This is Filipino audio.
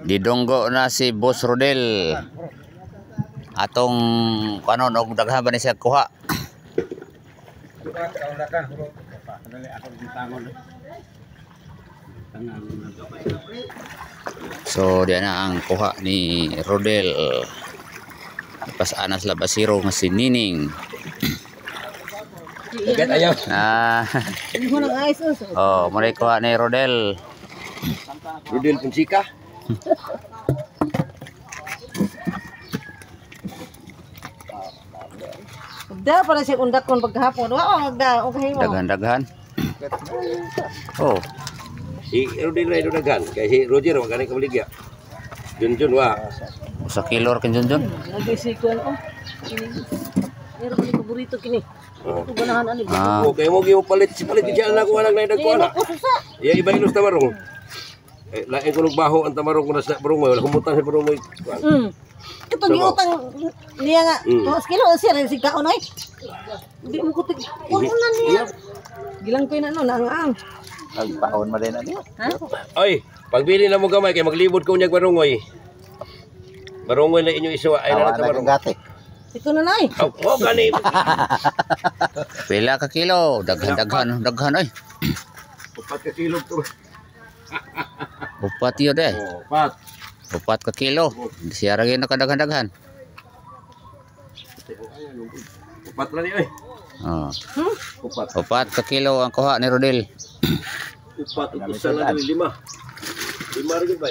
Didonggo na si Boss Rodel. Atong kanon og daghan ba ni siya kuha. So diyan na ang kuha ni Rodel. Pas anas labasiro nga si Nining. Dagat ayaw. Oh, muna kuha ni Rodel. Rodel Fonseca. Da pala siya undak kon paghapon. Wa magda okay mo. Daghan-daghan. Oh, Si Rodel ay dagan kay si Roger wa kanay kabaligya. Junjun wa. usa kilor kin Junjun. Lagi si kon oh. Pero ko paborito kini. Ito ganahan ani. Ah, Okay mo gyud palit si palit diyan na ko lang na dagko na. Ko susa. Ya iba ilos tamarong. Lain ko baho ang tamarong ko na sa barong wala humutan sa barong mo. Ito giutang niya nga. Tos kilo siya rin si kaon ay. Di mo kutik. Kunan niya. Gilang ko na no nang. nagpaon man din ani. Ha? Ay, pagbili na mo gamay kay maglibot ko unyag barongoy. Barongoy na inyo isuwa ay na tamarong. Ito na nay. Oh, gani. Pila ka kilo? Daghan ay. Upat ka kilo to. Upat yun eh. Upat. Upat ka kilo. Siya ra gyud nakadaghan-daghan. Upat ra ni oy. Oh. Upat. Upat ka kilo ang kuha ni Rodel. Upat utusan na 5. 5 rin ba?